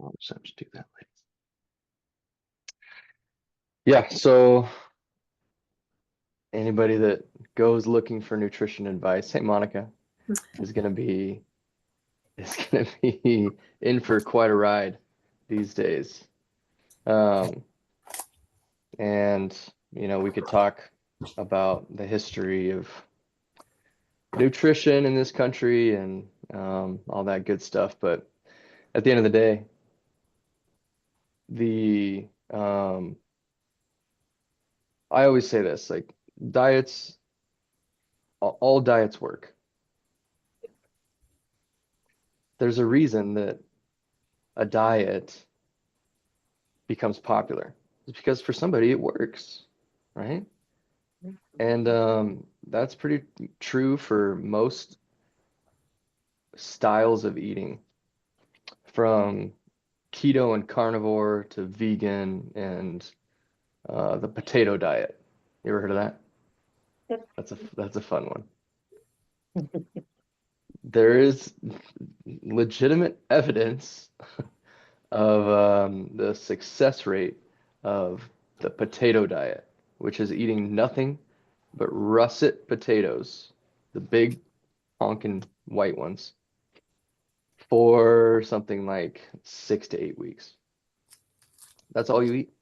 I'll just have to do that later. Yeah, so anybody that goes looking for nutrition advice, hey Monica, is gonna be in for quite a ride these days. Um, and we could talk about the history of nutrition in this country and all that good stuff. But at the end of the day, the I always say this, like diets, all diets work. There's a reason that a diet becomes popular. It's because for somebody it works, right? And that's pretty true for most styles of eating, from keto and carnivore to vegan and the potato diet. You ever heard of that? Yep. That's a fun one. There is legitimate evidence of the success rate of the potato diet, which is eating nothing but russet potatoes, the big honking white ones, for something like 6 to 8 weeks. That's all you eat.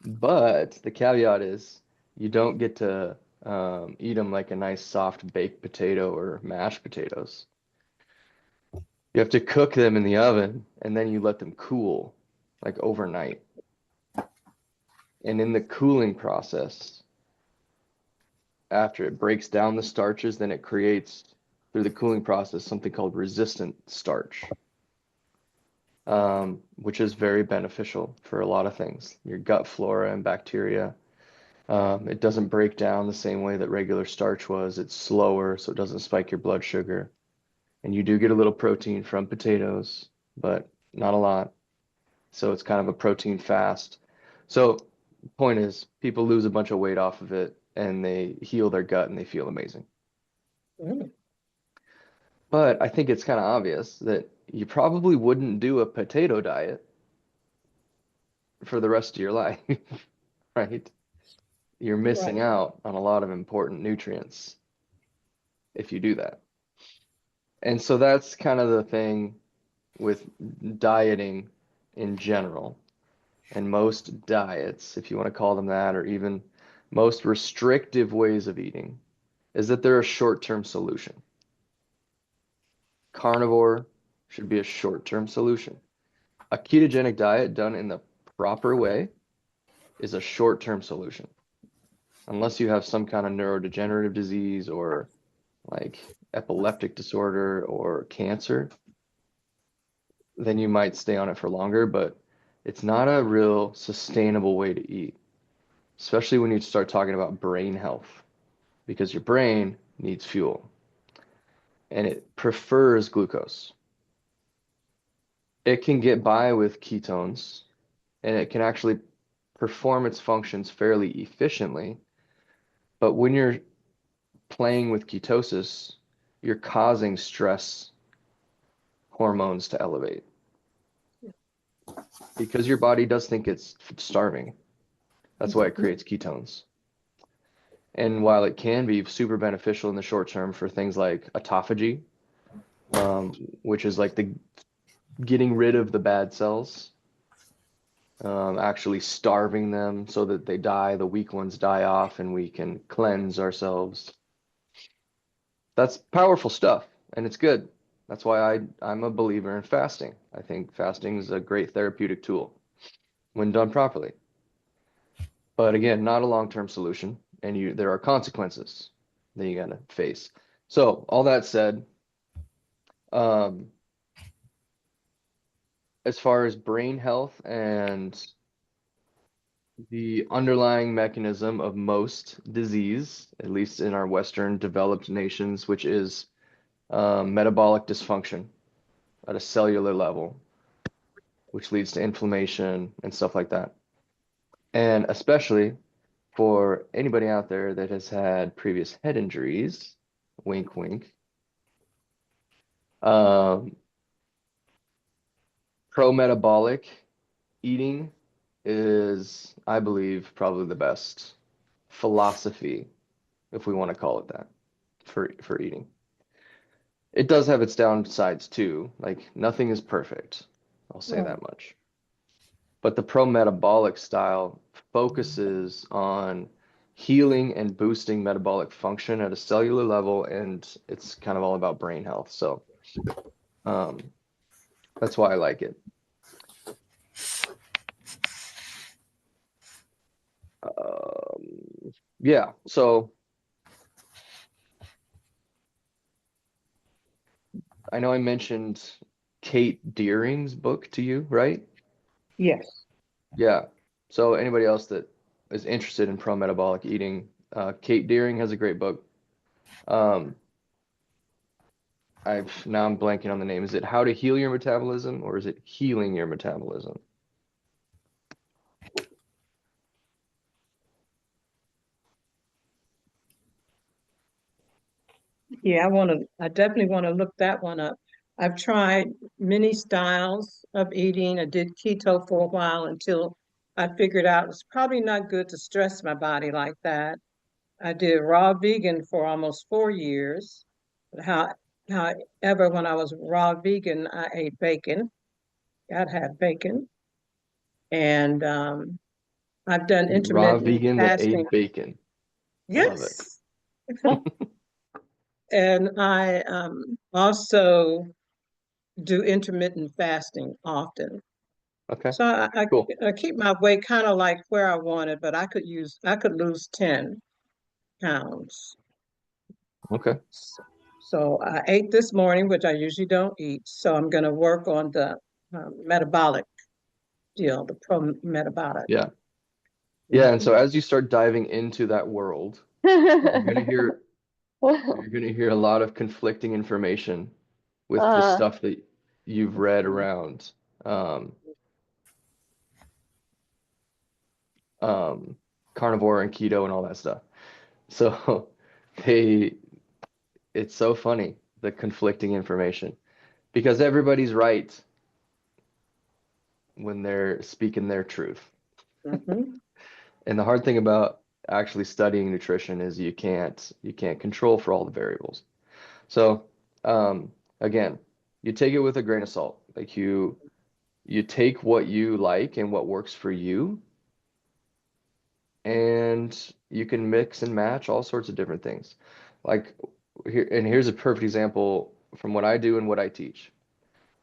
But the caveat is you don't get to eat them like a nice soft baked potato or mashed potatoes. You have to cook them in the oven and then you let them cool like overnight. And in the cooling process, after it breaks down the starches, then it creates, through the cooling process, something called resistant starch, which is very beneficial for a lot of things, your gut flora and bacteria. It doesn't break down the same way that regular starch was. It's slower, so it doesn't spike your blood sugar. And you do get a little protein from potatoes, but not a lot. So it's kind of a protein fast. So the point is, people lose a bunch of weight off of it and they heal their gut and they feel amazing. Mm. But I think it's kind of obvious that you probably wouldn't do a potato diet for the rest of your life, right? You're missing Right. out on a lot of important nutrients if you do that. And so that's kind of the thing with dieting in general. And most diets, if you want to call them that, or even most restrictive ways of eating, is that they're a short-term solution. Carnivore should be a short-term solution. A ketogenic diet done in the proper way is a short-term solution. Unless you have some kind of neurodegenerative disease or like epileptic disorder or cancer, then you might stay on it for longer, but it's not a real sustainable way to eat, especially when you start talking about brain health, because your brain needs fuel and it prefers glucose. It can get by with ketones and it can actually perform its functions fairly efficiently, but when you're playing with ketosis, you're causing stress hormones to elevate because your body does think it's starving. That's why it creates ketones. And while it can be super beneficial in the short term for things like autophagy, which is like the getting rid of the bad cells, actually starving them so that they die, the weak ones die off, and we can cleanse ourselves. That's powerful stuff, and it's good. That's why I'm a believer in fasting. I think fasting is a great therapeutic tool when done properly. But again, not a long-term solution, and there are consequences that you gotta face. So all that said, um, as far as brain health and the underlying mechanism of most disease, at least in our Western developed nations, which is metabolic dysfunction at a cellular level, which leads to inflammation and stuff like that. And especially for anybody out there that has had previous head injuries, Wink, wink. Um, pro-metabolic eating is, I believe, probably the best philosophy, if we want to call it that, for eating. It does have its downsides too. Like nothing is perfect. I'll say Right. that much. But the pro-metabolic style focuses on healing and boosting metabolic function at a cellular level, and it's kind of all about brain health. So um, that's why I like it. Yeah, so I know I mentioned Kate Deering's book to you, right? Yes. Yeah. So anybody else that is interested in pro-metabolic eating, Kate Deering has a great book. Um, I'm blanking on the name. Is it How to Heal Your Metabolism or is it Healing Your Metabolism? Yeah, I definitely want to look that one up. I've tried many styles of eating. I did keto for a while until I figured out it's probably not good to stress my body like that. I did raw vegan for almost 4 years. How, however, when I was raw vegan, I ate bacon. I'd have bacon. And I've done Raw intermittent vegan that fasting. ate bacon. I love it. Yes. And I also do intermittent fasting often. Okay, So cool. I keep my weight kind of like where I wanted, but I could lose 10 pounds. Okay. So I ate this morning, which I usually don't eat. So I'm going to work on the metabolic deal, the pro-metabolic. Yeah. Yeah, and Mhm. so as you start diving into that world, you're gonna hear you're gonna hear a lot of conflicting information with the Uh, stuff that you've read around um, um, carnivore and keto and all that stuff. So they, it's so funny, the conflicting information, because everybody's right when they're speaking their truth. Mhm. And the hard thing about actually studying nutrition is you can't control for all the variables. So again, you take it with a grain of salt. Like you take what you like and what works for you, and you can mix and match all sorts of different things. Like here's a perfect example from what I do and what I teach.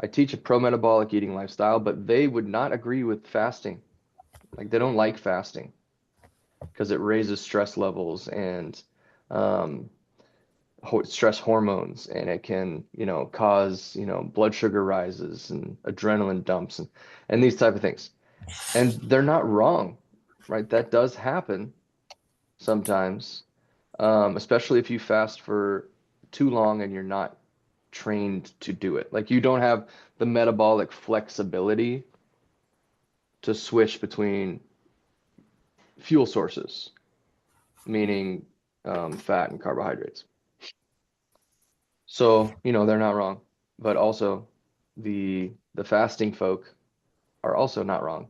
I teach a pro-metabolic eating lifestyle, but they would not agree with fasting. Like they don't like fasting because it raises stress levels and um, stress hormones, and it can, cause, blood sugar rises and adrenaline dumps and these type of things. And they're not wrong, right? That does happen sometimes, especially if you fast for too long and you're not trained to do it. Like you don't have the metabolic flexibility to switch between fuel sources, meaning fat and carbohydrates. So, they're not wrong, but also the fasting folk are also not wrong.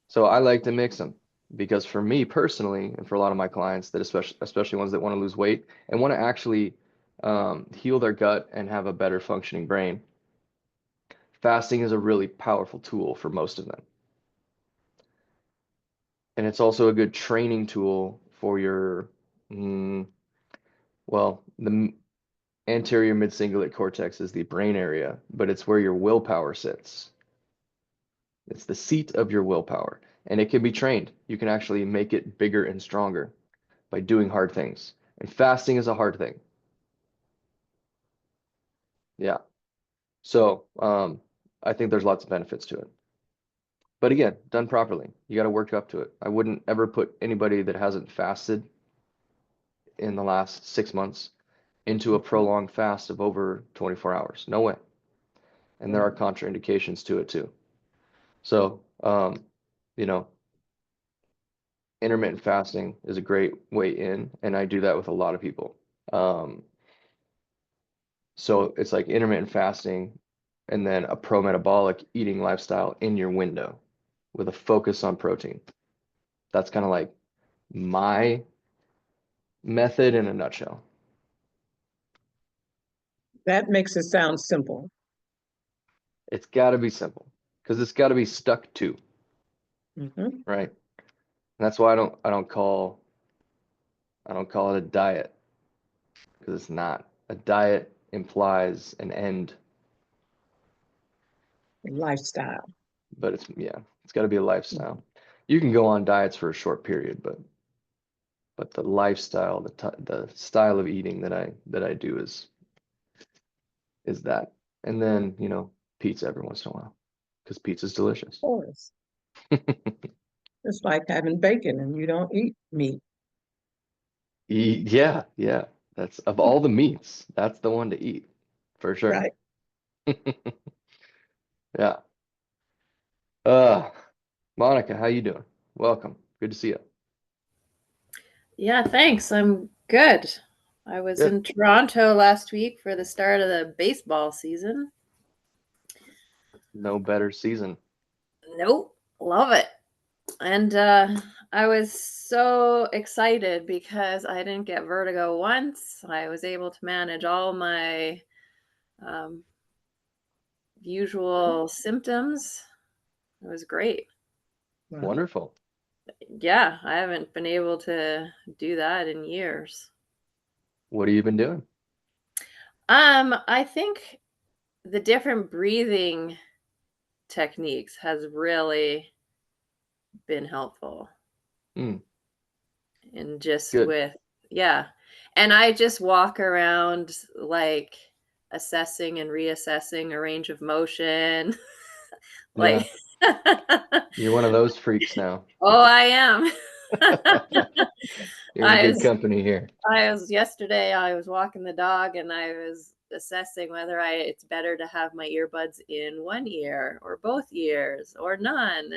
So I like to mix them because for me personally, and for a lot of my clients that especially ones that want to lose weight and want to actually heal their gut and have a better functioning brain, fasting is a really powerful tool for most of them. And it's also a good training tool for your, mm, well, the anterior mid-cingulate cortex is the brain area, but it's where your willpower sits. It's the seat of your willpower, and it can be trained. You can actually make it bigger and stronger by doing hard things. And fasting is a hard thing. Yeah. So, I think there's lots of benefits to it. But again, done properly, you got to work up to it. I wouldn't ever put anybody that hasn't fasted in the last 6 months into a prolonged fast of over 24 hours. No way. And there are Right. contraindications to it too. So, you know, intermittent fasting is a great way in, and I do that with a lot of people. Um, so it's like intermittent fasting and then a pro-metabolic eating lifestyle in your window with a focus on protein. That's kind of like my method in a nutshell. That makes it sound simple. It's got to be simple because it's got to be stuck to, Hmm. right? And that's why I don't call it a diet because it's not. A diet implies an end, Lifestyle. but it's got to be a lifestyle. You can go on diets for a short period, but the lifestyle, the style of eating that I do is that. And then, pizza every once in a while because pizza's Of delicious. course. It's like having bacon and you don't eat meat. Yeah, yeah. That's of all the meats, that's the one to eat for sure. Right. Yeah. Uh, Monica, how you doing? Welcome. Good to see you. Yeah, thanks. I'm good. I was Good. in Toronto last week for the start of the baseball season. No better season. Nope, love it. And I was so excited because I didn't get vertigo once. I was able to manage all my um, usual symptoms. It was great. Wow. Wonderful. Yeah, I haven't been able to do that in years. What have you been doing? I think the different breathing techniques has really been helpful. Mm, And just good. with, yeah. And I just walk around like assessing and reassessing a range of motion. Yeah. Like, You're one of those freaks now. oh, I am. You're in I good was company here. yesterday I was walking the dog and I was assessing whether it's better to have my earbuds in one ear or both ears or none.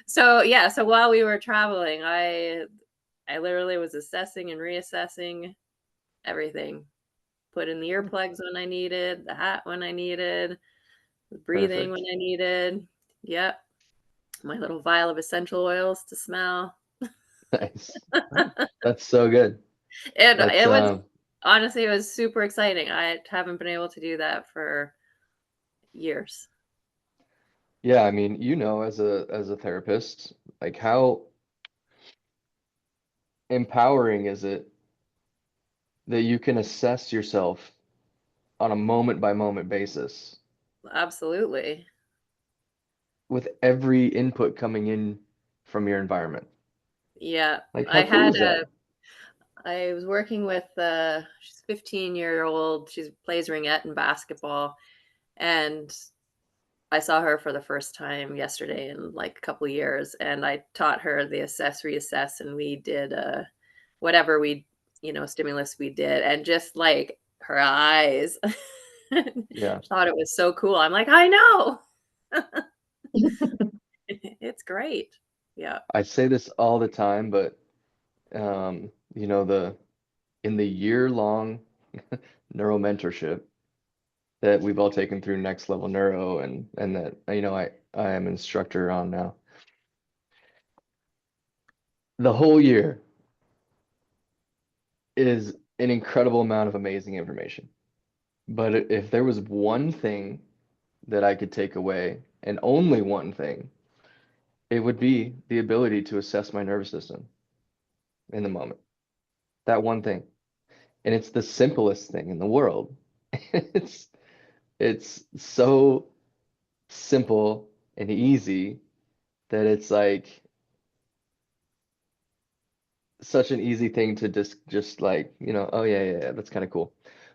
So yeah, so while we were traveling, I literally was assessing and reassessing everything. Put in the earplugs when I needed, the hat when I needed, the breathing when Perfect. I needed. Yep. My little vial of essential oils to smell. Nice. Wow. That's so good. That's It was honestly it was super exciting. I haven't been able to do that for years. yeah, I mean, as a therapist, like how empowering is it that you can assess yourself on a moment by moment basis Absolutely. with every input coming in from your environment. Yeah. Like how I cool had is that? I was working with she's 15-year-old. She plays ringette and basketball, and I saw her for the first time yesterday in like a couple of years, and I taught her the assess, reassess, and we did whatever stimulus we did, and just like her eyes, Yeah. thought it was so cool. I'm like, I know, it's great. Yeah. I say this all the time, but the in the year-long neuro mentorship that we've all taken through Next Level Neuro and that I am an instructor on now. The whole year is an incredible amount of amazing information. But if there was one thing that I could take away, and only one thing, it would be the ability to assess my nervous system in the moment. That one thing. And it's the simplest thing in the world. It's it's so simple and easy that it's like such an easy thing to just like, oh yeah, that's kind of cool.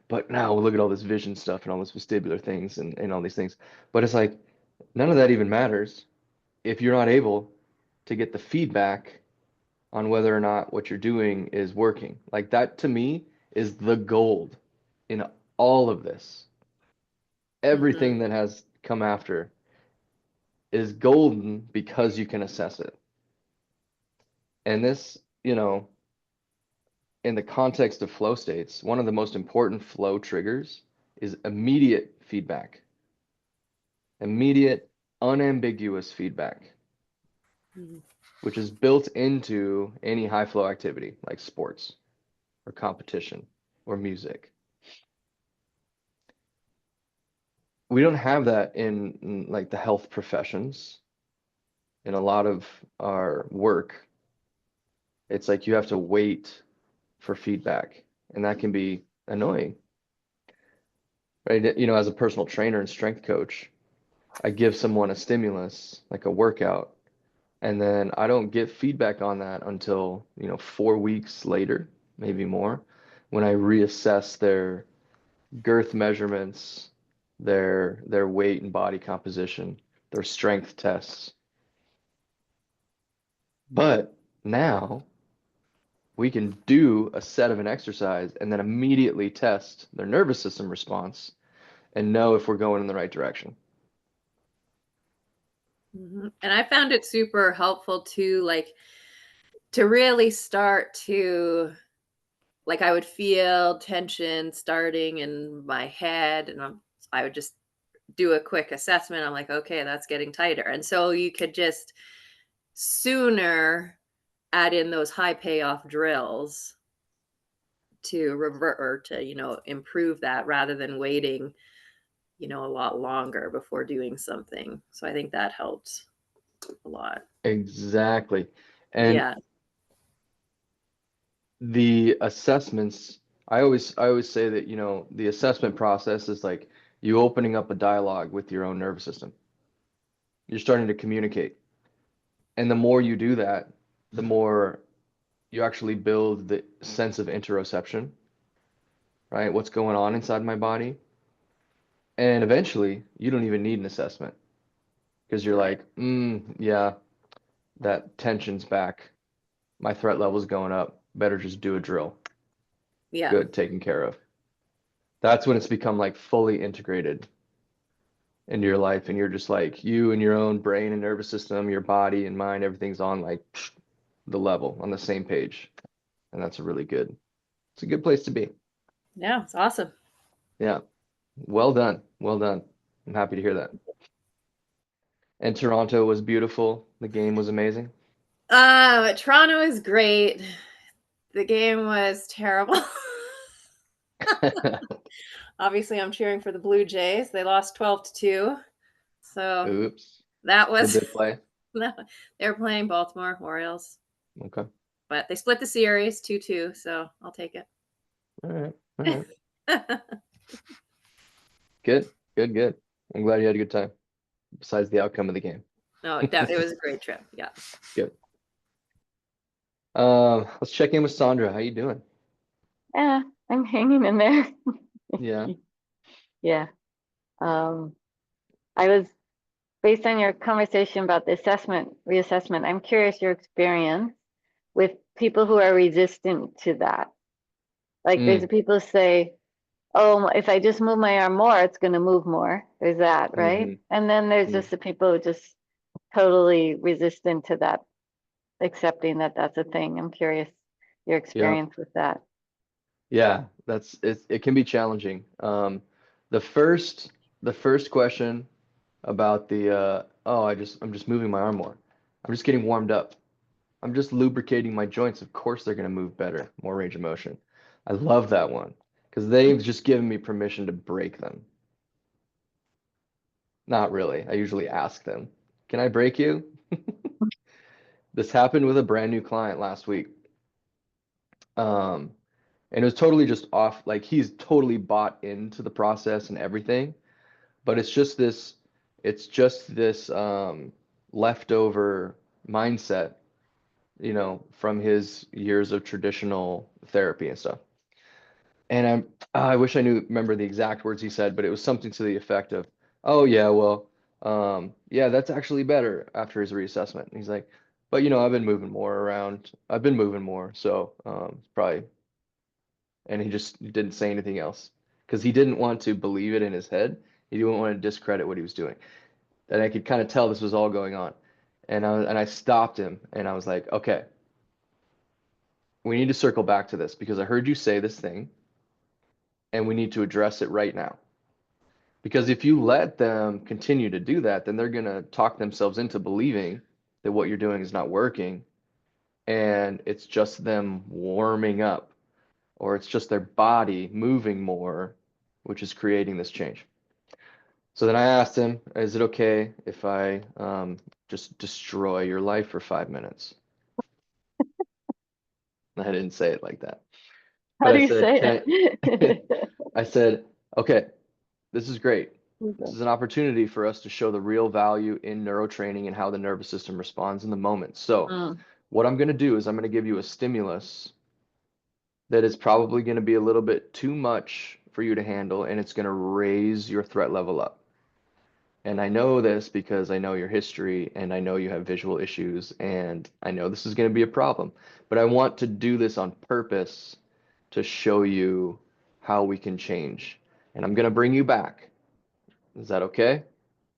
But now look at all this vision stuff and all this vestibular things and all these things. But it's like none of that even matters if you're not able to get the feedback on whether or not what you're doing is working. Like that to me is the gold in all of this. Hmm. Everything that has come after is golden because you can assess it. And this, in the context of flow states, one of the most important flow triggers is immediate feedback, immediate, unambiguous feedback, Mhm. which is built into any high flow activity like sports or competition or music. We don't have that in like the health professions. In a lot of our work, it's like you have to wait for feedback, and that can be annoying, right? As a personal trainer and strength coach, I give someone a stimulus, like a workout, and then I don't get feedback on that until, 4 weeks later, maybe more, when I reassess their girth measurements, their weight and body composition, their strength tests. But now we can do a set of an exercise and then immediately test their nervous system response and know if we're going in the right direction. And I found it super helpful to really start to, like, I would feel tension starting in my head, and I would just do a quick assessment. I'm like, okay, that's getting tighter. And so you could just sooner add in those high payoff drills to revert or to, improve that rather than waiting, a lot longer before doing something. So I think that helped a lot. Exactly. And Yeah. the assessments, I always say that, the assessment process is like you opening up a dialogue with your own nervous system. You're starting to communicate. And the more you do that, the more you actually build the sense of interoception, right? What's going on inside my body? And eventually, you don't even need an assessment because you're Right. like, yeah, that tension's back. My threat level's going up. Better just do a drill. Yeah. Good, taken care of. That's when it's become like fully integrated into your life, and you're just like you and your own brain and nervous system, your body and mind, everything's on like the level, on the same page. And that's it's a good place to be. Yeah. It's awesome. Yeah. Well done. Well done. I'm happy to hear that. And Toronto was beautiful. The game was amazing. Toronto is great. The game was terrible. Obviously, I'm cheering for the Blue Jays. They lost 12-2. So Oops. that Who'd was they play? they were playing Baltimore Orioles. Okay. But they split the series 2-2, so I'll take it. All right. All right. Good. Good. Good. I'm glad you had a good time, besides the outcome of the game. No, it was a great trip. Yeah. Good. Let's check in with Sandra. How you doing? Yeah, I'm hanging in there. Yeah. Yeah. I was based on your conversation about the reassessment, I'm curious your experience with people who are resistant to that. Like there's Mm, people say, oh, if I just move my arm more, it's going to move more. There's that, right? hmm And then there's mm. just the people who are just totally resistant to that, accepting that that's a thing. I'm curious your Yeah. experience with that. Yeah. It can be challenging. The first question about I'm just moving my arm more. I'm just getting warmed up. I'm just lubricating my joints. Of course they're going to move better, more range of motion. I love that one because they've just given me permission to break them. Not really. I usually ask them, can I break you? This happened with a brand new client last week. Um, and it was totally just off, like he's totally bought into the process and everything, but it's just this leftover mindset, from his years of traditional therapy and stuff. And I wish I remember the exact words he said, but it was something to the effect of, "Oh yeah, well, yeah, that's actually better after his reassessment." And he's like, "But I've been moving more around. I've been moving more, so it's probably." And he just didn't say anything else because he didn't want to believe it in his head. He didn't want to discredit what he was doing. And I could kind of tell this was all going on. And I stopped him and I was like, "Okay, we need to circle back to this because I heard you say this thing and we need to address it right now. Because if you let them continue to do that, then they're going to talk themselves into believing that what you're doing is not working and it's just them warming up or it's just their body moving more, which is creating this change. So then I asked him, is it okay if I just destroy your life for 5 minutes? I didn't say it like that. How But do I you said, say it? I said, okay, this is great. This Okay. is an opportunity for us to show the real value in neurotraining and how the nervous system responds in the moment. So Mm, what I'm going to do is I'm going to give you a stimulus that is probably going to be a little bit too much for you to handle, and it's going to raise your threat level up. And I know this because I know your history and I know you have visual issues and I know this is going to be a problem. But I want to do this on purpose to show you how we can change. And I'm going to bring you back. Is that okay?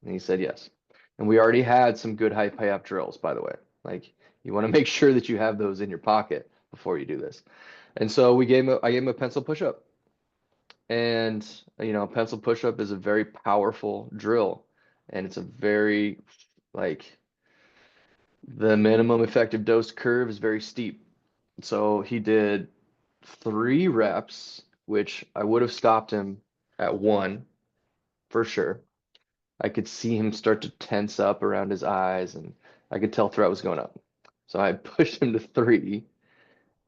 And he said yes. And we already had some good high pay up drills, by the way. Like you want to make sure that you have those in your pocket before you do this. And so I gave him a pencil push-up. And pencil push-up is a very powerful drill. And it's a very like the minimum effective dose curve is very steep. So he did 3 reps, which I would have stopped him at 1 for sure. I could see him start to tense up around his eyes, and I could tell threat was going up. So I pushed him to 3,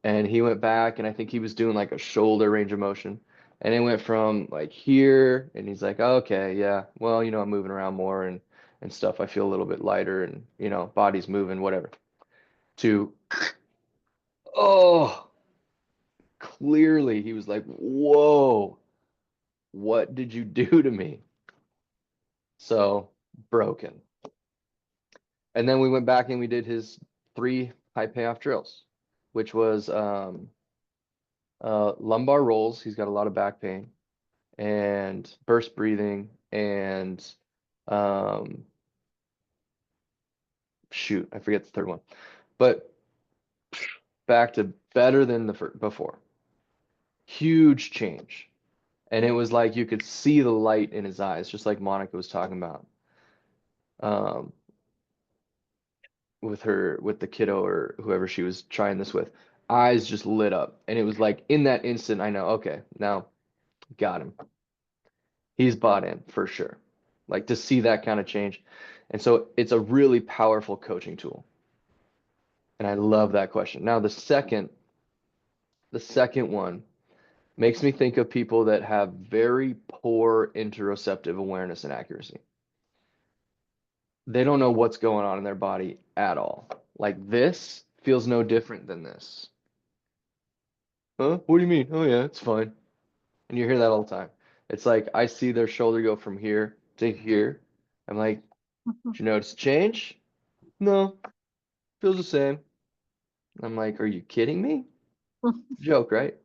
and he went back, and I think he was doing like a shoulder range of motion. And it went from like here, and he's like, oh, okay, yeah, well, I'm moving around more and stuff. I feel a little bit lighter, and body's moving, whatever. To, oh, clearly he was like, whoa, what did you do to me? So broken. And then we went back and we did his 3 high payoff drills, which was lumbar rolls. He's got a lot of back pain, and burst breathing, and um, shoot, I forget the third one. But back to better than the before. Huge change. And it was like you could see the light in his eyes, just like Monica was talking about. With the kiddo or whoever she was trying this with, eyes just lit up. And it was like in that instant, I know, okay, now got him. He's bought in for sure. Like to see that kind of change. And so it's a really powerful coaching tool. And I love that question. Now the second one makes me think of people that have very poor interoceptive awareness and accuracy. They don't know what's going on in their body at all. Like this feels no different than this. Huh? What do you mean? Oh yeah, it's fine. And you hear that all the time. It's like I see their shoulder go from here to here. I'm like, did you notice a change? No, feels the same. I'm like, are you kidding me? Joke, right?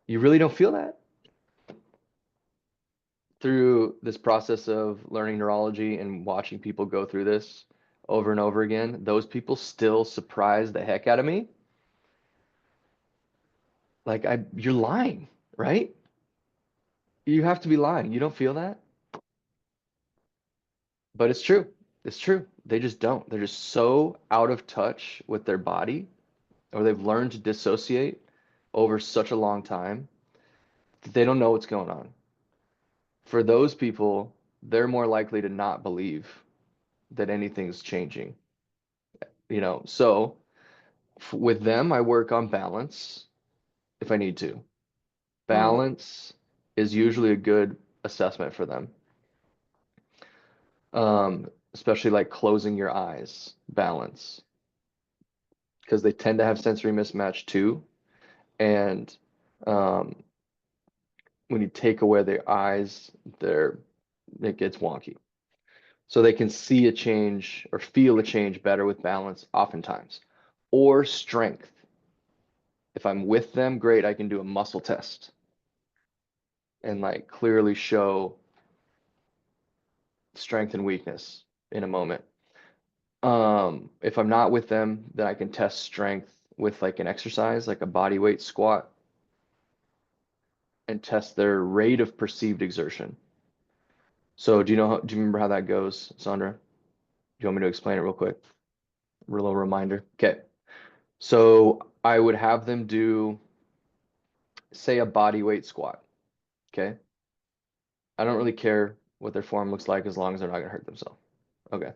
You really don't feel that? Through this process of learning neurology and watching people go through this over and over again, those people still surprise the heck out of me. Like you're lying, right? You have to be lying. You don't feel that? But it's true. It's true. They just don't. They're just so out of touch with their body, or they've learned to dissociate over such a long time that they don't know what's going on. For those people, they're more likely to not believe that anything's changing. So with them, I work on balance if I need to. Balance is usually a good assessment for them. Especially like closing your eyes, balance, because they tend to have sensory mismatch too. And um, when you take away their eyes, it gets wonky. So they can see a change or feel a change better with balance oftentimes. Or strength. If I'm with them, great, I can do a muscle test and like clearly show strength and weakness in a moment. If I'm not with them, then I can test strength with like an exercise, like a body weight squat, and test their rate of perceived exertion. So do you remember how that goes, Sandra? Do you want me to explain it real quick? A little reminder. Okay. So I would have them do, say, a body weight squat. Okay. I don't really care what their form looks like as long as they're not going to hurt themselves. Okay.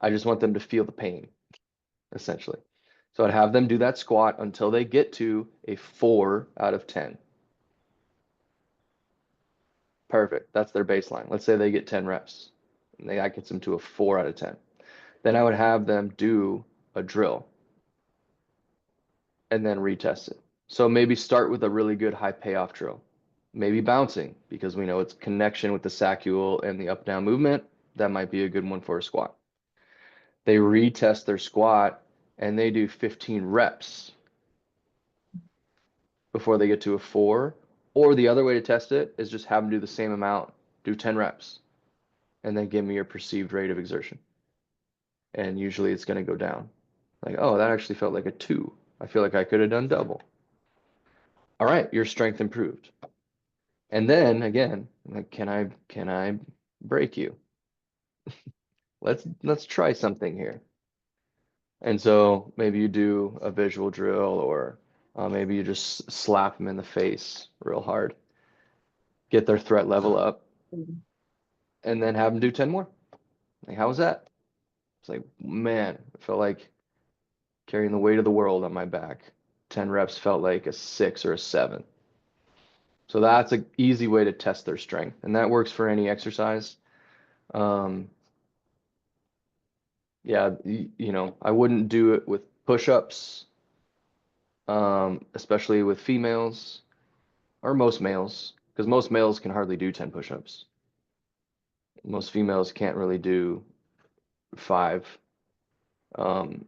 I just want them to feel the pain, essentially. So I'd have them do that squat until they get to a 4 out of 10. Perfect. That's their baseline. Let's say they get 10 reps. And that gets them to a 4 out of 10. Then I would have them do a drill and then retest it. So maybe start with a really good high payoff drill. Maybe bouncing, because we know it's connection with the saccule and the up-down movement. That might be a good one for a squat. They retest their squat and they do 15 reps before they get to a 4. Or the other way to test it is just have them do the same amount, do 10 reps, and then give me your perceived rate of exertion. And usually it's going to go down. Like, oh, that actually felt like a 2. I feel like I could have done double. All right, your strength improved. And then again, like, can I break you? Let's try something here. And so maybe you do a visual drill, or maybe you just slap them in the face real hard, get their threat level up, and then have them do 10 more. Like, how was that? It's like, man, it felt like carrying the weight of the world on my back. 10 reps felt like a 6 or a 7. So that's an easy way to test their strength, and that works for any exercise. Yeah, I wouldn't do it with push-ups, especially with females or most males, because most males can hardly do 10 push-ups. Most females can't really do 5,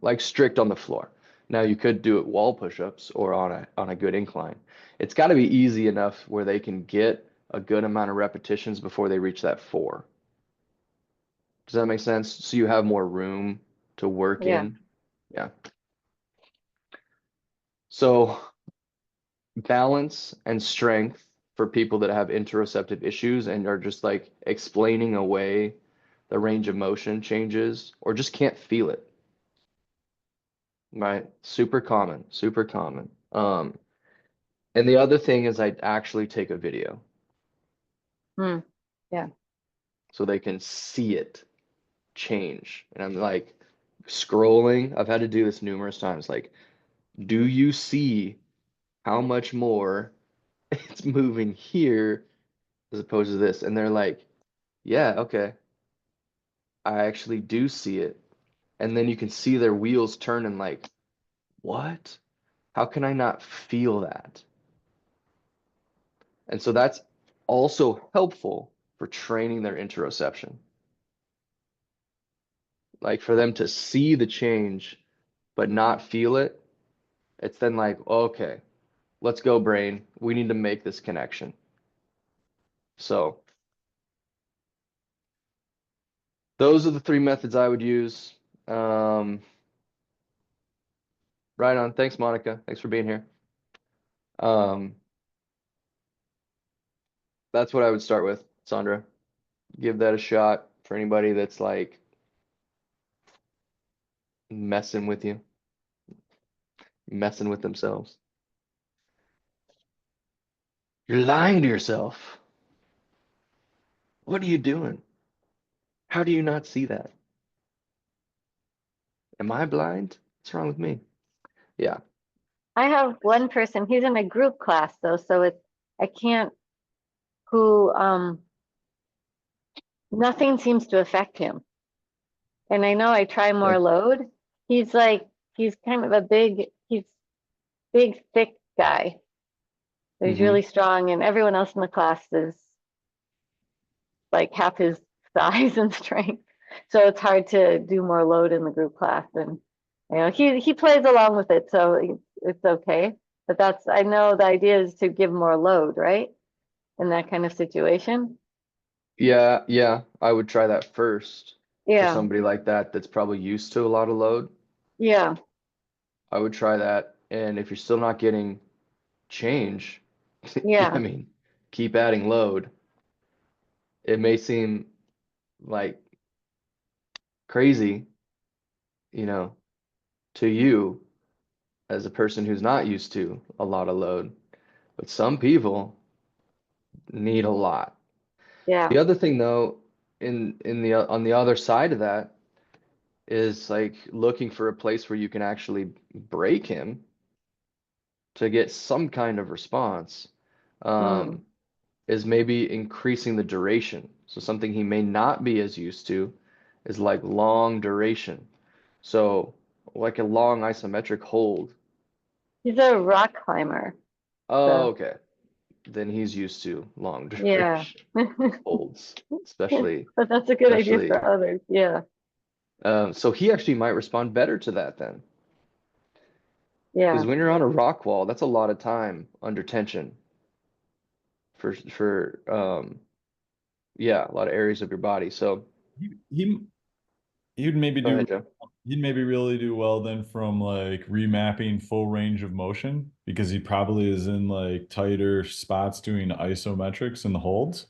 like strict on the floor. Now you could do it wall push-ups or on a good incline. It's got to be easy enough where they can get a good amount of repetitions before they reach that 4. Does that make sense? So you have more room to work Yeah. in. Yeah. So balance and strength for people that have interoceptive issues and are just like explaining away the range of motion changes or just can't feel it. Right? Super common, super common. And the other thing is I'd actually take a video Yeah. so they can see it change. And I'm like scrolling. I've had to do this numerous times. Like, do you see how much more it's moving here as opposed to this? And they're like, yeah, okay, I actually do see it. And then you can see their wheels turning like, what? How can I not feel that? And so that's also helpful for training their interoception. Like for them to see the change but not feel it, it's then like, okay, let's go, brain. We need to make this connection. So those are the 3 methods I would use. Right on. Thanks, Monica. Thanks for being here. That's what I would start with, Sandra. Give that a shot for anybody that's like messing with you, messing with themselves. You're lying to yourself. What are you doing? How do you not see that? Am I blind? What's wrong with me? Yeah. I have one person, he's in a group class though, so I can't, who, nothing seems to affect him. And I know I try more load. He's kind of he's big, thick guy. So he's really strong, and everyone else in the class is like half his size and strength. So it's hard to do more load in the group class. And he plays along with it, so it's okay. But I know the idea is to give more load, right? In that kind of situation. Yeah, I would try that first for Yeah, somebody like that that's probably used to a lot of load. yeah. I would try that. And if you're still not getting change, Yeah. I mean, keep adding load. It may seem like crazy, you know, to you as a person who's not used to a lot of load, but some people need a lot. Yeah. The other thing though, in the on the other side of that is like looking for a place where you can actually break him to get some kind of response. Mm. Is maybe increasing the duration. So something he may not be as used to is like long duration. So like a long isometric hold. He's a rock climber. Oh, So okay. Then he's used to long yeah. duration holds, especially But that's a good idea especially for others. Yeah. so he actually might respond better to that then. Yeah. Because when you're on a rock wall, that's a lot of time under tension for yeah, a lot of areas of your body. So he he'd maybe go do ahead, Joe. he'd maybe really do well then from like remapping full range of motion because he probably is in like tighter spots doing isometrics and the holds.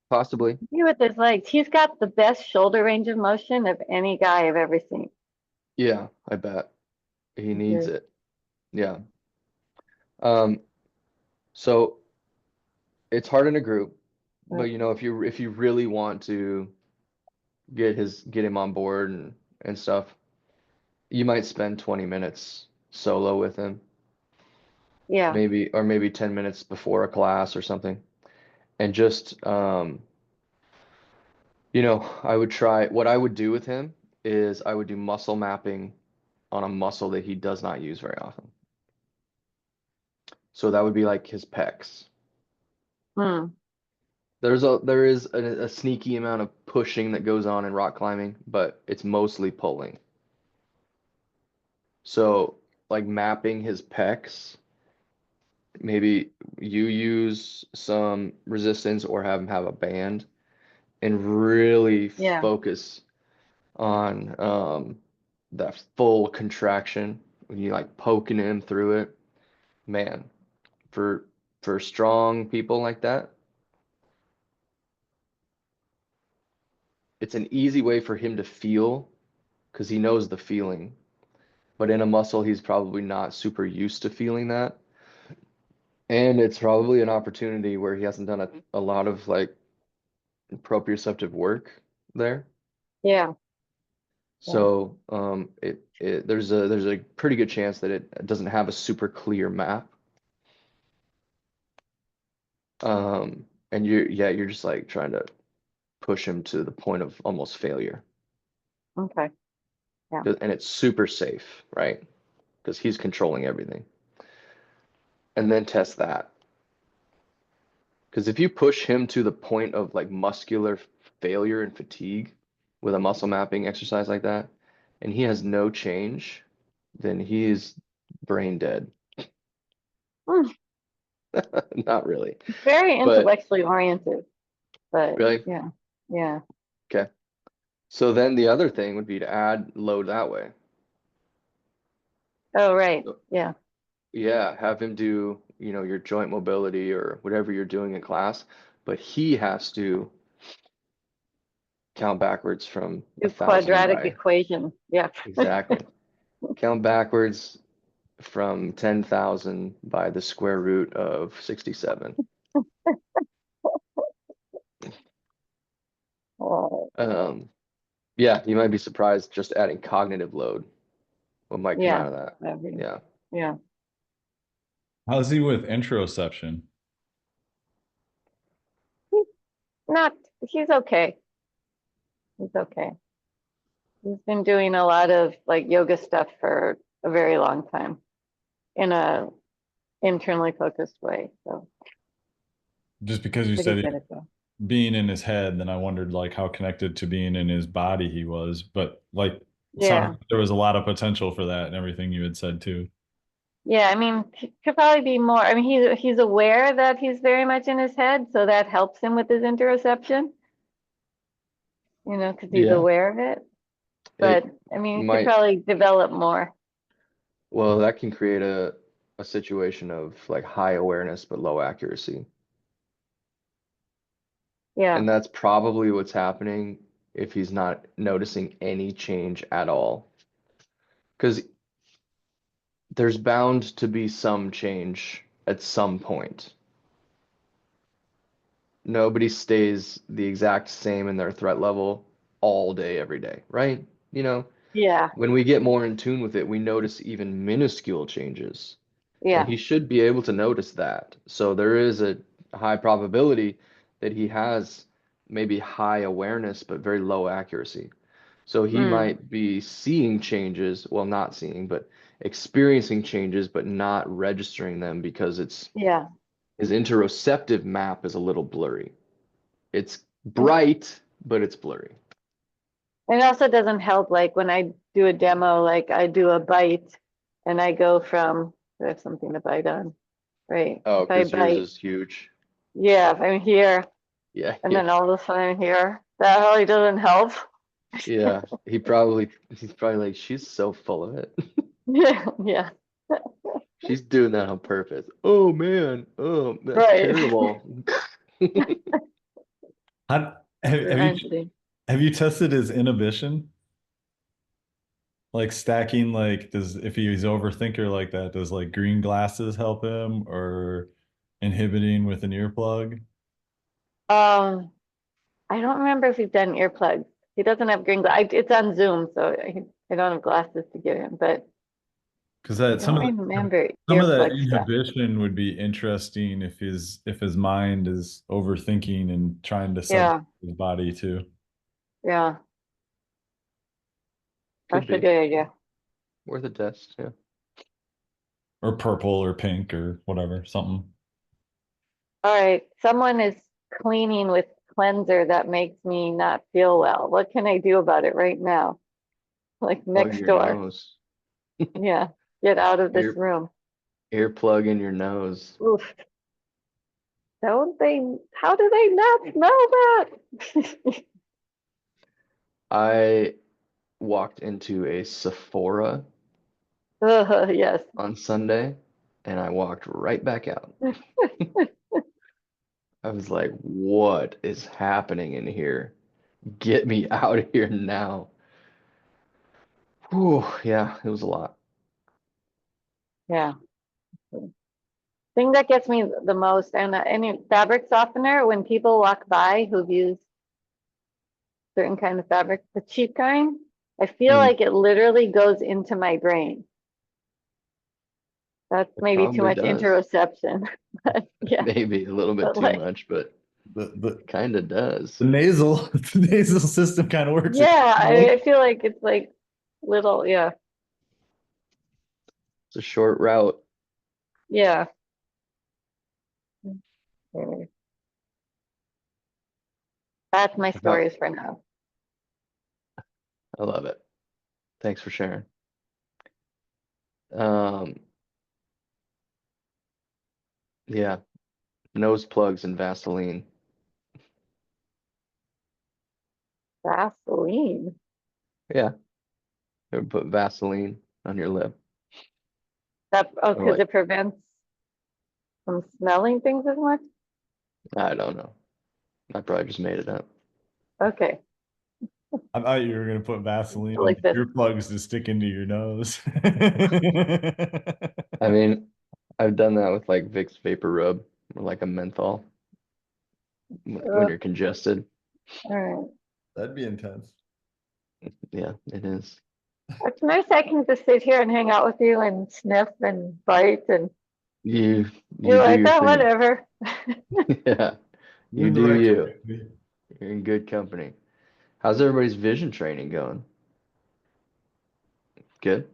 Possibly. See with his legs, he's got the best shoulder range of motion of any guy I've ever seen. Yeah, I bet. He needs Mhm. it. Yeah. Um, so it's hard in a group, but Right. you know, if you really want to get him on board and stuff, you might spend 20 minutes solo with him, Yeah. maybe 10 minutes before a class or something. And just you know, I would try what I would do with him is I would do muscle mapping on a muscle that he does not use very often. So that would be like his pecs. Hmm. There is a sneaky amount of pushing that goes on in rock climbing, but it's mostly pulling. So like mapping his pecs, maybe you use some resistance or have him have a band and really Yeah. focus on that full contraction when you like poking him through it. Man, for strong people like that, it's an easy way for him to feel because he knows the feeling. But in a muscle, he's probably not super used to feeling that. And it's probably an opportunity where he hasn't done a lot of like proprioceptive work there. Yeah. Yeah. So there's a pretty good chance that it doesn't have a super clear map. And you're just like trying to push him to the point of almost failure. Okay. Yeah. And it's super safe, right? Because he's controlling everything. And then test that. Because if you push him to the point of like muscular failure and fatigue with a muscle mapping exercise like that, and he has no change, then he is brain dead. Hmm. Not really, Very but intellectually oriented, but really. yeah. Yeah. Okay. So then the other thing would be to add load that way. Oh, right. So, Yeah. yeah, have him do, you know, your joint mobility or whatever you're doing in class, but he has to count backwards from Do 1,000 quadratic by equation. Yeah. exactly. Count backwards from 10,000 by the square root of 67. Oh, Yeah, you might be surprised just adding cognitive load what might come yeah. out of that. That'd be- Yeah. Yeah. How's he with interoception? He's not, he's okay. He's okay. He's been doing a lot of like yoga stuff for a very long time in a internally focused way. So Just because you pretty said good at that. being in his head, then I wondered like how connected to being in his body he was. But like it sounded Yeah. like there was a lot of potential for that and everything you had said too. Yeah, I mean, he could probably be more. I mean, he's aware that he's very much in his head, so that helps him with his interoception. You know, because he's Yeah. aware of it. but It I mean, you could might, probably develop more. well, that can create a situation of like high awareness but low accuracy. Yeah. And that's probably what's happening if he's not noticing any change at all. Because there's bound to be some change at some point. Nobody stays the exact same in their threat level all day, every day, right? You know, Yeah. when we get more in tune with it, we notice even minuscule changes. And Yeah. he should be able to notice that. So there is a high probability that he has maybe high awareness but very low accuracy. So he Mm. might be seeing changes, well, not seeing, but experiencing changes, but not registering them because Yeah. his interoceptive map is a little blurry. It's And bright, but it's blurry. it also doesn't help, like when I do a demo, like I do a bite and I go from, I have something to bite on, right? Oh, If I because yours bite, is huge. yeah, if I'm here Yeah, and yeah, then all of a sudden I'm here, that really doesn't help. yeah. He's probably like, she's so full of it. Yeah. Yeah. She's doing that on purpose. Oh man, oh, that's Right. terrible. Eventually. have you tested his inhibition? Like stacking, like if he's overthinker like that, does like green glasses help him or inhibiting with an earplug? Um, I don't remember if he's done earplugs. He doesn't have green glass. It's on Zoom, so I don't have glasses to give him, but Because I that don't remember some of that earplug stuff. inhibition would be interesting if his mind is overthinking and trying to sub Yeah. his body too. Yeah. Could That's a be good idea. worth a test. Yeah. Or purple or pink or whatever, something. All right. Someone is cleaning with cleanser that makes me not feel well. What can I do about it right now? Like Plug next your door. nose. Yeah. Get out of this Ear room. earplug in your nose. Oof. Don't they, how do they not smell that? I walked into a Sephora Yes. on Sunday and I walked right back out. I was like, what is happening in here? Get me out of here now. Whew, yeah, it was a lot. Yeah. Thing that gets me the most, and any fabric softener, when people walk by who've used certain kind of fabric, the cheap kind, I feel Mm, like it literally goes into my brain. That's it maybe too probably much does. interoception. But yeah, Maybe a little bit but too like, much, but The kind of does. the nasal the nasal system kind of works. yeah, I feel like it's like little, yeah, It's a short route. yeah. Anyway, that's my How- stories for now. I love it. Thanks for sharing. Um, yeah, nose plugs and Vaseline. Vaseline. Yeah, or put Vaseline on your lip. That, oh, Or because like, it prevents from smelling things as much? I don't know. I probably just made it up. Okay, I thought you were gonna put Vaseline on like this. earplugs to stick into your nose. I mean, I've done that with like Vicks Vapor Rub or like a menthol when you're congested. All right. That'd be intense. Yeah, it is. It's nice I can just sit here and hang out with you and sniff and bite and You you're you do like, your oh, thing. whatever. Yeah, You're you in the do right you. community. You're in good company. How's everybody's vision training going? Good?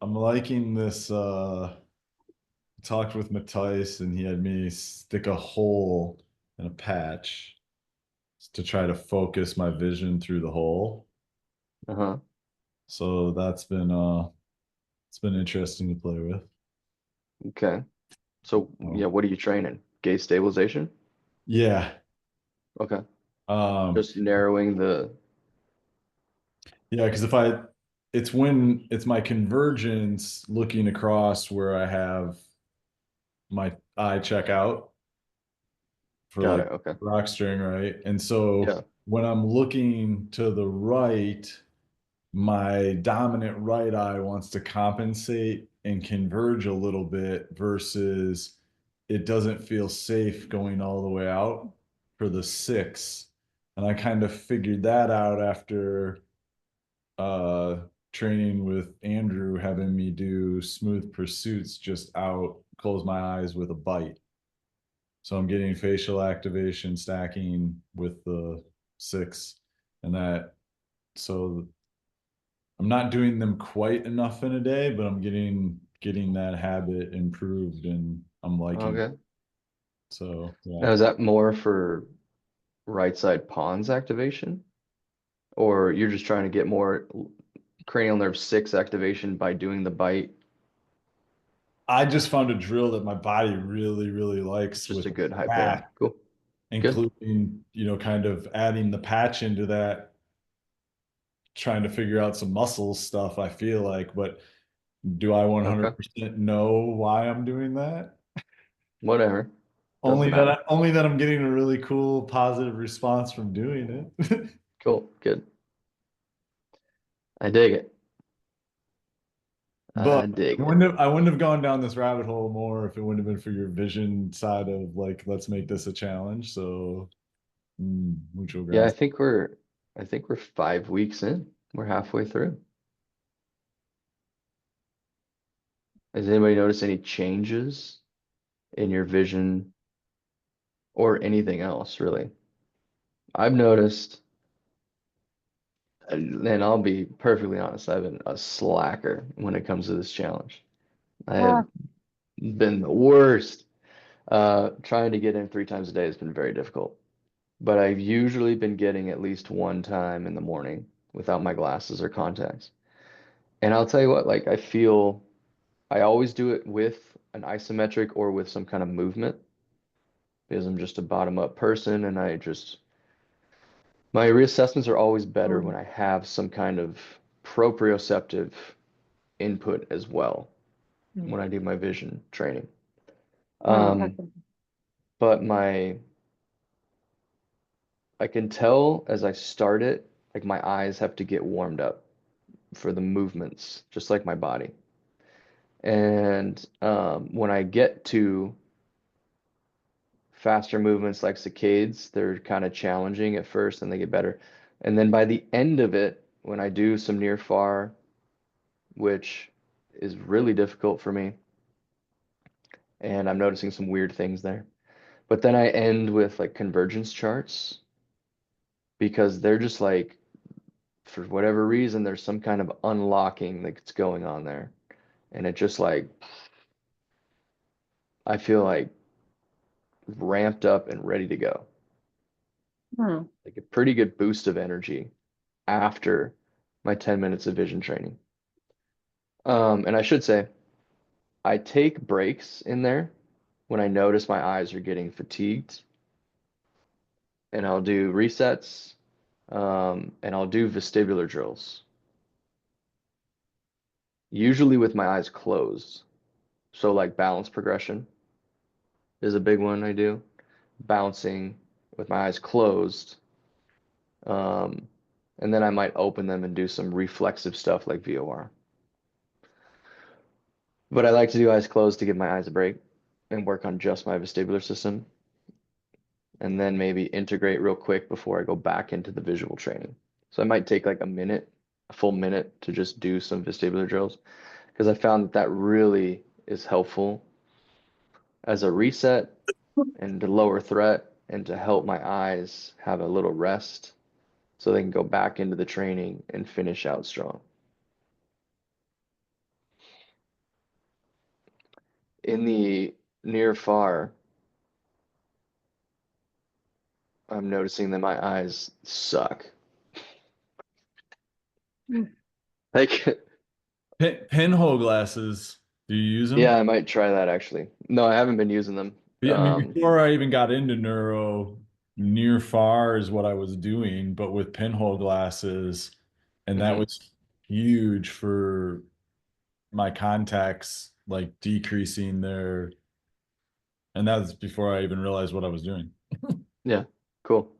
I'm liking this talked with Matthias and he had me stick a hole in a patch to try to focus my vision through the hole. Uh-huh. So that's been it's been interesting to play with. Okay. So Oh. yeah, what are you training? Gaze stabilization? Yeah. Okay. Um Just narrowing the Yeah, because it's my convergence looking across where I have my eye check out for Got like it. Okay. rock string, right? And so Yeah. when I'm looking to the right, my dominant right eye wants to compensate and converge a little bit versus it doesn't feel safe going all the way out for the six. And I kind of figured that out after uh training with Andrew having me do smooth pursuits just out, close my eyes with a bite. So I'm getting facial activation stacking with the six and that. So I'm not doing them quite enough in a day, but I'm getting that habit improved and I'm liking it. Okay. So yeah. Now, is that more for right side pons activation, or you're just trying to get more cranial nerve 6 activation by doing the bite? I just found a drill that my body really, really likes Just with a a good high pain. patch, Cool. Good. including, kind of adding the patch into that, trying to figure out some muscle stuff, I feel like, but do I Okay. 100% know why I'm doing that? Whatever. Doesn't Only that matter. I'm getting a really cool positive response from doing it. Cool. Good. I dig it. But I dig I it. wouldn't have gone down this rabbit hole more if it wouldn't have been for your vision side of like, let's make this a challenge. So, mucho Yeah, gracias. I think we're 5 weeks in. We're halfway through. Has anybody noticed any changes in your vision or anything else, really? I've noticed, and I'll be perfectly honest, I've been a slacker when it comes to this challenge. I have Ah, been the worst. Trying to get in 3 times a day has been very difficult. But I've usually been getting at least one time in the morning without my glasses or contacts. And I'll tell you what, like I always do it with an isometric or with some kind of movement because I'm just a bottom up person and my reassessments are always better when mm, I have some kind of proprioceptive input as well Mm. when I do my vision training. Um, okay. but I can tell as I start it, like my eyes have to get warmed up for the movements, just like my body. And when I get to faster movements like saccades, they're kind of challenging at first and they get better. And then by the end of it, when I do some near far, which is really difficult for me, and I'm noticing some weird things there. But then I end with like convergence charts because they're just like, for whatever reason, there's some kind of unlocking that's going on there. And it just like, I feel like ramped up and ready to go. Hmm. Like a pretty good boost of energy after my 10 minutes of vision training. And I should say, I take breaks in there when I notice my eyes are getting fatigued, and I'll do resets, and I'll do vestibular drills, usually with my eyes closed. So, like balance progression is a big one I do, bouncing with my eyes closed. Um, and then I might open them and do some reflexive stuff like VOR. But I like to do eyes closed to give my eyes a break and work on just my vestibular system, and then maybe integrate real quick before I go back into the visual training. So I might take like a full minute to just do some vestibular drills because I found that that really is helpful as a reset and to lower threat and to help my eyes have a little rest so they can go back into the training and finish out strong. In the near far, I'm noticing that my eyes suck. Mm. Like, Pinhole glasses, do you use yeah, them? I might try that actually. No, I haven't been using them. Yeah, I mean, before I even got into neuro, near far is what I was doing, but with pinhole glasses, And that Mhm. was huge for my contacts, like decreasing their, and that was before I even realized what I was doing. Yeah, cool.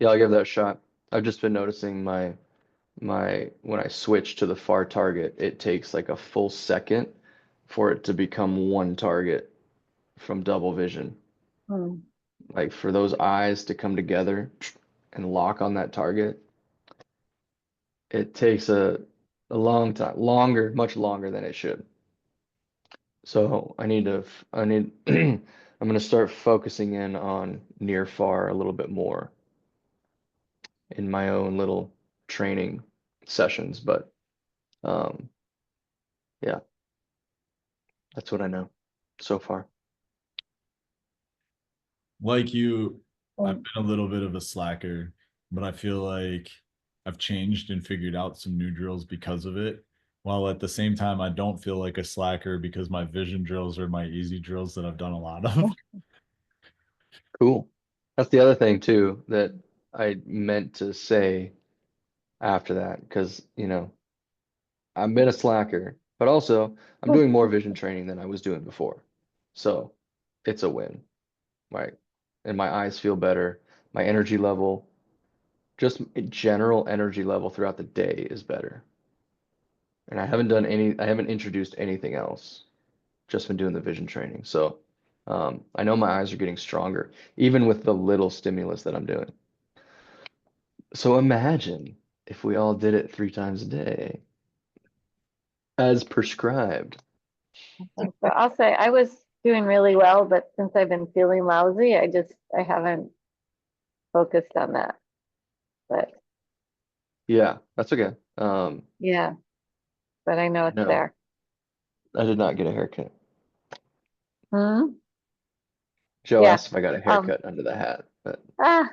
Yeah, I'll give that a shot. I've just been noticing my when I switch to the far target, it takes like a full second for it to become one target from double vision. Hmm. Like for those eyes to come together and lock on that target, it takes a long time, much longer than it should. So I need I'm gonna start focusing in on near far a little bit more in my own little training sessions, but um yeah, that's what I know so far. Like you, I've Um, been a little bit of a slacker, but I feel like I've changed and figured out some new drills because of it. While at the same time, I don't feel like a slacker because my vision drills are my easy drills that I've done a lot of. Cool. That's the other thing too that I meant to say after that, because I've been a slacker, but also I'm doing more vision training than I was doing before. So it's a win, right? And my eyes feel better. My energy level, just general energy level throughout the day is better. And I haven't introduced anything else. Just been doing the vision training. So I know my eyes are getting stronger, even with the little stimulus that I'm doing. So imagine if we all did it 3 times a day as prescribed. so I'll say I was doing really well, but since I've been feeling lousy, I haven't focused on that. But Yeah, that's okay. yeah, but I know it's No, there. I did not get a haircut. Hmm? Joe Yeah. asked if I got a Um, haircut under the hat, but ah,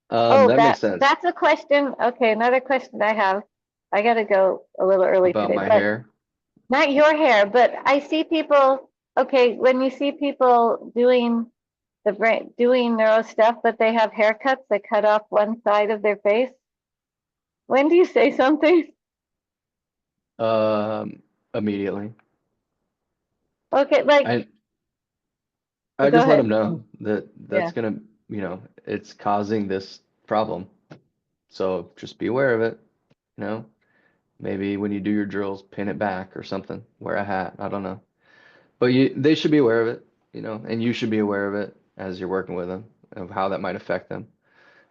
oh, that makes sense that's a question. Okay, another question I have. I gotta go a little early about today, my but hair. not your hair, but I see people, okay, when you see people doing doing neuro stuff, but they have haircuts that cut off one side of their face. When do you say something? Um, Immediately. Okay, like, I I go just let ahead. them know that Yeah. that's gonna, it's causing this problem. So just be aware of it, you know. Maybe when you do your drills, pin it back or something. Wear a hat. I don't know. But they should be aware of it, and you should be aware of it as you're working with them, of how that might affect them.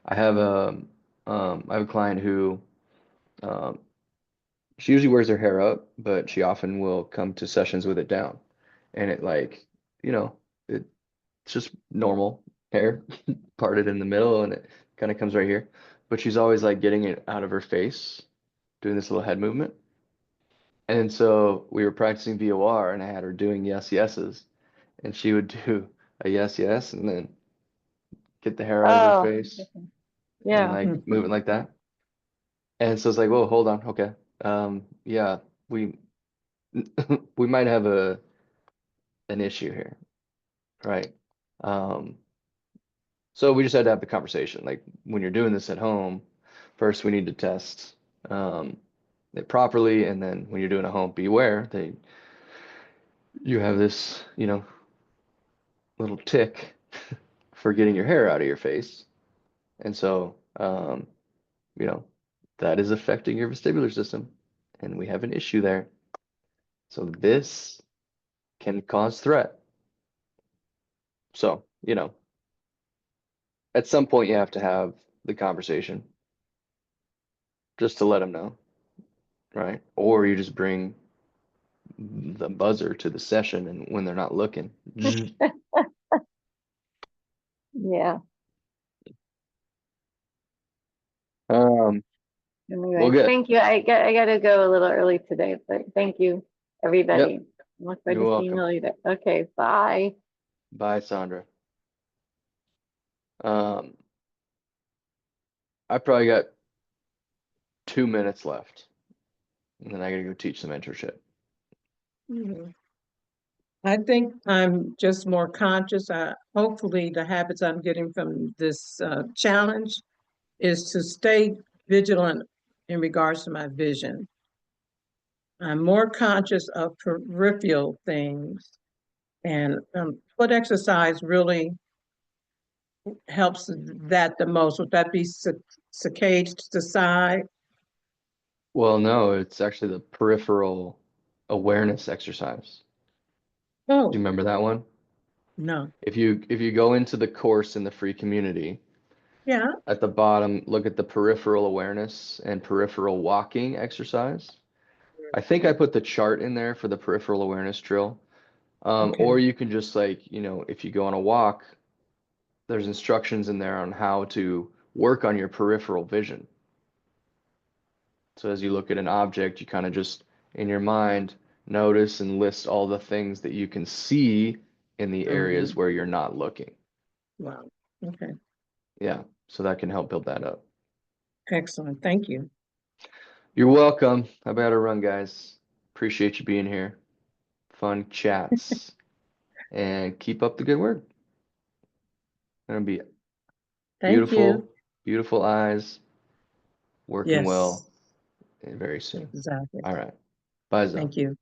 I have I have a client who um, she usually wears her hair up, but she often will come to sessions with it down, and it like, you know, it's just normal hair parted in the middle, and it kind of comes right here. But she's always like getting it out of her face, doing this little head movement. And so we were practicing VOR, and I had her doing yes, yeses, and she would do a yes, yes, and then get the hair out of her Oh, face and yeah. like move it like that. And so it's like, whoa, hold on, okay. Yeah, we we might have an issue here, right? Um, so we just had to have the conversation. Like when you're doing this at home, first we need to test it properly, and then when you're doing it at home, beware that you have this, little tick for getting your hair out of your face. And so, you know, that is affecting your vestibular system, and we have an issue there. So this can cause threat. So, at some point you have to have the conversation just to let them know, right? Or you just bring the buzzer to the session, and when they're not looking, Yeah. um, well, Anyway, good. thank you. I gotta go a little early today, but thank you, Yep, everybody. Look forward you're to seeing you welcome. later. Okay, bye. Bye, Sandra. Um, I probably got 2 minutes left, and then I gotta go teach some mentorship. Mhm. I think I'm just more conscious. Hopefully the habits I'm getting from this challenge is to stay vigilant in regards to my vision. I'm more conscious of peripheral things. And what exercise really helps that the most? Would that be saccade to the side? Well, no, it's actually the peripheral awareness exercise. Do Oh, you remember that one? no. If you go into the course in the free community, Yeah. at the bottom, look at the peripheral awareness and peripheral walking exercise. I think I put the chart in there for the peripheral awareness drill. Okay. Or you can just like, if you go on a walk, there's instructions in there on how to work on your peripheral vision. So as you look at an object, you kind of just in your mind notice and list all the things that you can see in the areas where you're not looking. Wow. Okay. Yeah, so that can help build that up. Excellent. Thank you. You're welcome. I better run, guys. Appreciate you being here. Fun chats. And keep up the good work. Gonna be Thank you. beautiful eyes, working well, Yes, and very soon. exactly. All right. Bye, Zoe. Thank you.